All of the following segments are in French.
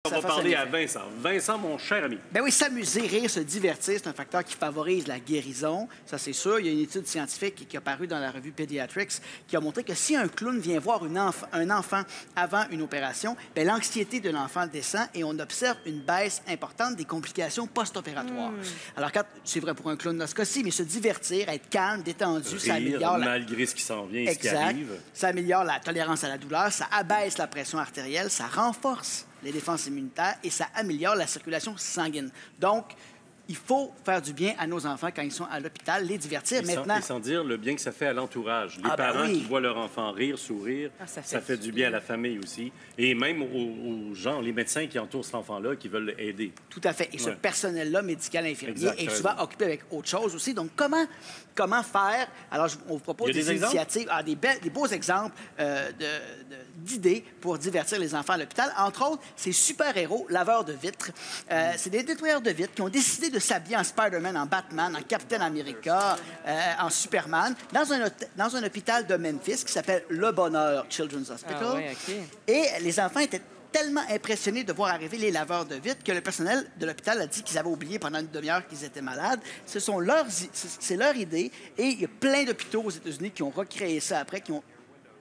On va parler à Vincent. Vincent, mon cher ami. Ben oui, s'amuser, rire, se divertir, c'est un facteur qui favorise la guérison. Ça, c'est sûr. Il y a une étude scientifique qui est apparue dans la revue Pediatrics qui a montré que si un clown vient voir un enfant avant une opération, ben, l'anxiété de l'enfant descend et on observe une baisse importante des complications post-opératoires. Alors, c'est vrai pour un clown dans ce cas-ci, mais se divertir, être calme, détendu, ça améliore malgré ce qui s'en vient et ce qui arrive. Ça améliore la tolérance à la douleur, ça abaisse la pression artérielle, ça renforce les défenses immunitaires et ça améliore la circulation sanguine. Donc, il faut faire du bien à nos enfants quand ils sont à l'hôpital, les divertir. Et sans dire le bien que ça fait à l'entourage. Les parents qui voient leur enfant rire, sourire, ça fait du bien à la famille aussi. Et même aux gens, les médecins qui entourent cet enfant-là, qui veulent l'aider. Tout à fait. Et ce personnel-là, médical, infirmier, est souvent occupé avec autre chose aussi. Donc, comment faire? Alors, on vous propose des initiatives, des beaux exemples d'idées pour divertir les enfants à l'hôpital. Entre autres, ces super-héros, laveurs de vitres. C'est des nettoyeurs de vitres qui ont décidé de s'habiller en Spider-Man, en Batman, en Captain America, en Superman, dans un hôpital de Memphis qui s'appelle Le Bonheur Children's Hospital. Et les enfants étaient tellement impressionnés de voir arriver les laveurs de vitres que le personnel de l'hôpital a dit qu'ils avaient oublié pendant une demi-heure qu'ils étaient malades. C'est leur idée. Et il y a plein d'hôpitaux aux États-Unis qui ont recréé ça après, qui ont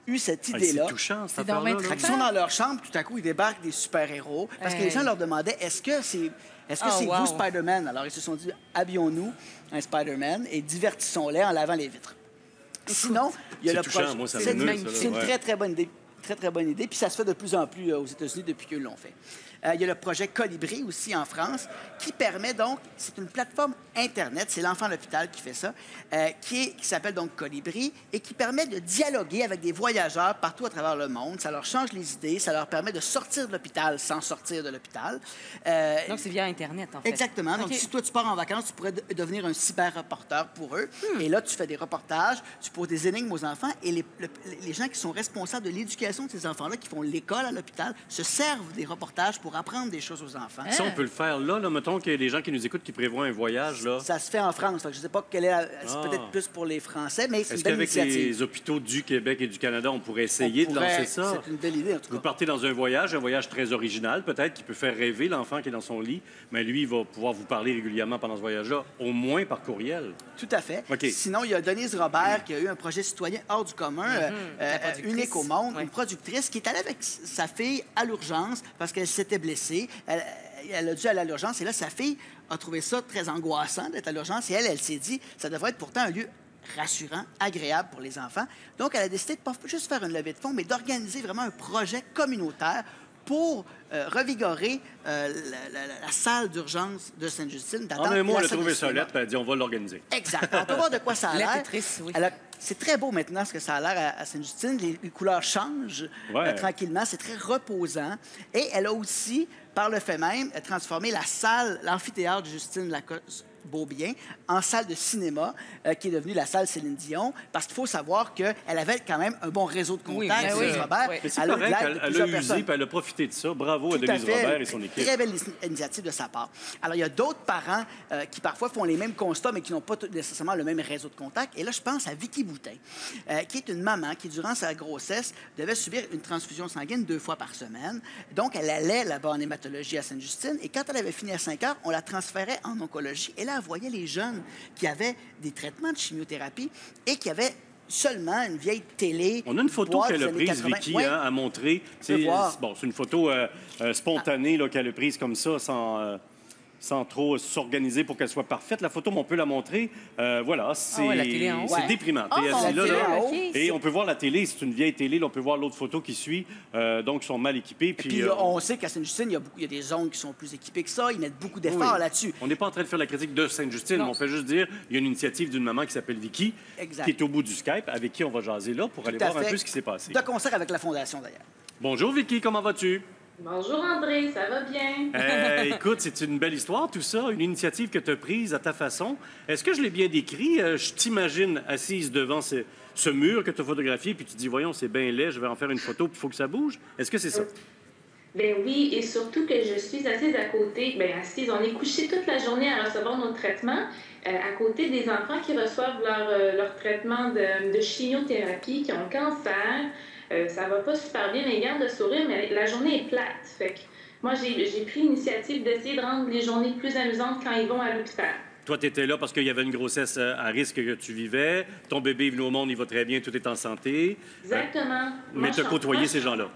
eu cette idée-là. C'est touchant, ça. Ils sont dans leur chambre, tout à coup, ils débarquent des super-héros. Parce que les gens leur demandaient, est-ce que c'est vous, Spider-Man? Alors, ils se sont dit, habillons-nous un Spider-Man et divertissons-les en lavant les vitres. Sinon, il y a le projet. C'est une très, très bonne idée. Très, très bonne idée. Puis ça se fait de plus en plus aux États-Unis depuis qu'ils l'ont fait. Il y a le projet Colibri aussi en France qui permet donc, c'est une plateforme Internet, c'est l'enfant à l'hôpital qui fait ça, qui s'appelle donc Colibri et qui permet de dialoguer avec des voyageurs partout à travers le monde. Ça leur change les idées, ça leur permet de sortir de l'hôpital sans sortir de l'hôpital. Donc c'est via Internet en fait. Exactement. Donc si toi tu pars en vacances, tu pourrais devenir un cyber-reporter pour eux. Et là, tu fais des reportages, tu poses des énigmes aux enfants et les gens qui sont responsables de l'éducation de ces enfants-là, qui font l'école à l'hôpital, se servent des reportages pour apprendre des choses aux enfants. Ça, on peut le faire là, mettons qu'il y a des gens qui nous écoutent qui prévoient un voyage, là. Ça se fait en France. Je ne sais pas quelle est c'est peut-être plus pour les Français, mais c'est une belle initiative. Est-ce qu'avec les hôpitaux du Québec et du Canada, on pourrait essayer de lancer ça? C'est une belle idée, en tout cas. Vous partez dans un voyage très original, peut-être, qui peut faire rêver l'enfant qui est dans son lit, mais lui, il va pouvoir vous parler régulièrement pendant ce voyage-là, au moins par courriel. Tout à fait. Sinon, il y a Denise Robert qui a eu un projet citoyen hors du commun, unique au monde, une productrice qui est allée avec sa fille à l'urgence parce qu'elle s'était blessée. Elle a dû aller à l'urgence et là, sa fille a trouvé ça très angoissant d'être à l'urgence et elle s'est dit, ça devrait être pourtant un lieu rassurant, agréable pour les enfants. Donc, elle a décidé de pas juste faire une levée de fonds, mais d'organiser vraiment un projet communautaire pour revigorer la salle d'urgence de Sainte-Justine. En un mot, elle a trouvé ça lettre, elle a dit on va l'organiser. Exact. On peut voir de quoi ça a l'air. Oui. C'est très beau maintenant ce que ça a l'air à Sainte-Justine. Les couleurs changent tranquillement. C'est très reposant. Et elle a aussi, par le fait même, transformé la salle, l'amphithéâtre de Justine Lacoste-Beaubien en salle de cinéma, qui est devenue la salle Céline Dion, parce qu'il faut savoir qu'elle avait quand même un bon réseau de contacts, Denise Robert. Mais c'est correct, elle a usé, puis elle a profité de ça. Bravo à Denise Robert et son équipe. Très belle initiative de sa part. Alors, il y a d'autres parents qui parfois font les mêmes constats, mais qui n'ont pas nécessairement le même réseau de contacts. Et là, je pense à Vicky Boutin, qui est une maman qui, durant sa grossesse, devait subir une transfusion sanguine 2 fois par semaine. Donc, elle allait là-bas en hématologie à Sainte-Justine. Et quand elle avait fini à 5 heures, on la transférait en oncologie. Et là, elle voyait les jeunes qui avaient des traitements de chimiothérapie et qui avaient seulement une vieille télé. On a une photo qu'elle a prise, Vicky, à montrer. C'est une photo spontanée qu'elle a prise comme ça, sans trop s'organiser pour qu'elle soit parfaite. La photo, on peut la montrer. Voilà, c'est déprimant. Et on peut voir la télé, c'est une vieille télé. Là, on peut voir l'autre photo qui suit. Donc, ils sont mal équipés. Puis on sait qu'à Sainte-Justine, il y a des zones qui sont plus équipées que ça. Ils mettent beaucoup d'efforts là-dessus. On n'est pas en train de faire la critique de Sainte-Justine. On fait juste dire il y a une initiative d'une maman qui s'appelle Vicky, qui est au bout du Skype, avec qui on va jaser là pour aller voir un peu ce qui s'est passé. De concert avec la Fondation, d'ailleurs. Bonjour, Vicky, comment vas-tu? Bonjour André, ça va bien? Écoute, c'est une belle histoire, tout ça, une initiative que tu as prise à ta façon. Est-ce que je l'ai bien décrit? Je t'imagine assise devant ce mur que tu as photographié, puis tu te dis, voyons, c'est bien laid, je vais en faire une photo, puis il faut que ça bouge. Est-ce que c'est ça? Ben oui, et surtout que je suis assise à côté, on est couché toute la journée à recevoir nos traitements, à côté des enfants qui reçoivent leur traitement de chimiothérapie, qui ont le cancer. Ça va pas super bien, les gardes de sourire, mais la journée est plate. Fait que moi, j'ai pris l'initiative d'essayer de rendre les journées plus amusantes quand ils vont à l'hôpital. Toi, tu étais là parce qu'il y avait une grossesse à risque que tu vivais. Ton bébé est venu au monde, il va très bien, tout est en santé. Exactement. Mais tu as côtoyé ces gens-là.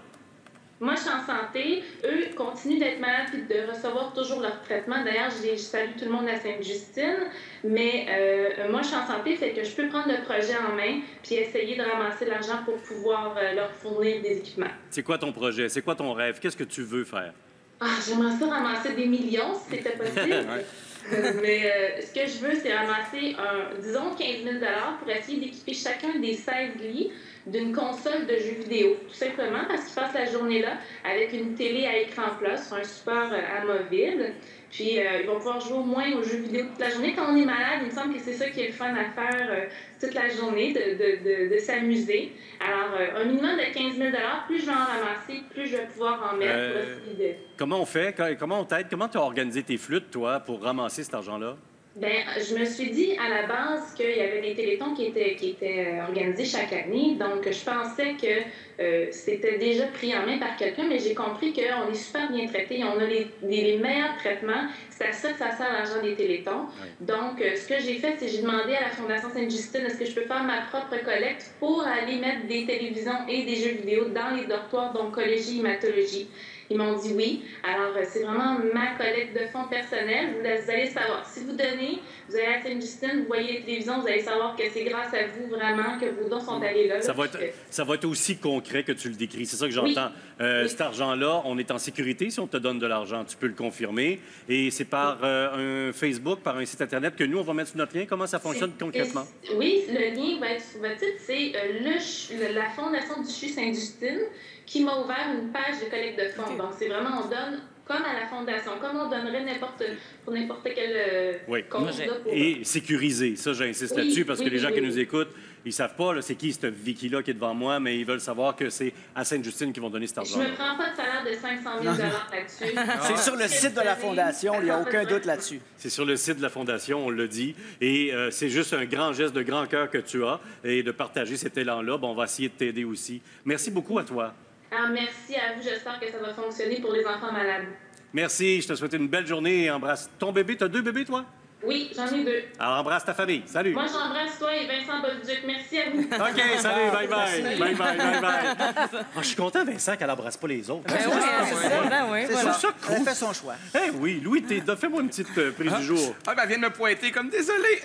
Moi, je suis en santé. Eux continuent d'être malades et de recevoir toujours leur traitement. D'ailleurs, je salue tout le monde à Sainte-Justine. Mais moi, je suis en santé, fait que je peux prendre le projet en main puis essayer de ramasser l'argent pour pouvoir leur fournir des équipements. C'est quoi ton projet? C'est quoi ton rêve? Qu'est-ce que tu veux faire? J'aimerais ça ramasser des millions, si c'était possible. Mais ce que je veux, c'est ramasser, disons, 15 000 $ pour essayer d'équiper chacun des 16 lits d'une console de jeux vidéo, tout simplement parce qu'ils passent la journée là avec une télé à écran plat sur un support amovible. Puis, ils vont pouvoir jouer au moins aux jeux vidéo toute la journée. Quand on est malade, il me semble que c'est ça qui est le fun à faire toute la journée, de s'amuser. Alors, un minimum de 15 000 $, plus je vais en ramasser, plus je vais pouvoir en mettre. Comment on fait? Comment on t'aide? Comment tu as organisé tes flûtes, toi, pour ramasser cet argent-là? Bien, je me suis dit à la base qu'il y avait des téléthons qui étaient organisés chaque année. Donc, je pensais que c'était déjà pris en main par quelqu'un, mais j'ai compris qu'on est super bien traités. On a les meilleurs traitements. C'est à ça que ça sert l'argent des téléthons. Oui. Donc, ce que j'ai fait, c'est que j'ai demandé à la Fondation Sainte-Justine est-ce que je peux faire ma propre collecte pour aller mettre des télévisions et des jeux vidéo dans les dortoirs d'oncologie et hématologie. Ils m'ont dit oui. Alors, c'est vraiment ma collecte de fonds personnels. Vous allez savoir. Si vous donnez, vous allez à Sainte-Justine, vous voyez les télévisions, vous allez savoir que c'est grâce à vous vraiment que vos dons sont allés là. Ça va être aussi concret que tu le décris. C'est ça que j'entends. Oui. Cet argent-là, on est en sécurité si on te donne de l'argent. Tu peux le confirmer. Et c'est par un Facebook, par un site Internet que nous, on va mettre sur notre lien. Comment ça fonctionne concrètement? Oui, le lien va être sur votre site. C'est la Fondation du CHU Sainte-Justine qui m'a ouvert une page de collecte de fonds. Donc, c'est vraiment, on donne comme à la Fondation, comme on donnerait pour n'importe quel compte. Et sécurisé. Ça, j'insiste là-dessus parce que les gens qui nous écoutent, ils ne savent pas c'est qui cette Vicky-là qui est devant moi, mais ils veulent savoir que c'est à Sainte-Justine qu'ils vont donner cet argent. Je ne me prends pas de salaire de 500 000 $ là-dessus. C'est sur le site de la Fondation, il n'y a aucun doute là-dessus. C'est sur le site de la Fondation, on l'a dit. Et c'est juste un grand geste de grand cœur que tu as et de partager cet élan-là. Bon, on va essayer de t'aider aussi. Merci beaucoup à toi. Merci à vous. J'espère que ça va fonctionner pour les enfants malades. Merci. Je te souhaite une belle journée et embrasse ton bébé. Tu as 2 bébés, toi? Oui, j'en ai 2. Alors, embrasse ta famille. Salut. Moi, j'embrasse toi et Vincent Bolduc. Merci à vous. OK, salut. Bye-bye. Bye-bye. Je suis content, Vincent, qu'elle n'embrasse pas les autres. Ben oui, c'est ça. Ben oui, voilà. Ça cool. Elle fait son choix. Oui, Louis, fais-moi une petite prise du jour. Elle vient de me pointer comme désolé.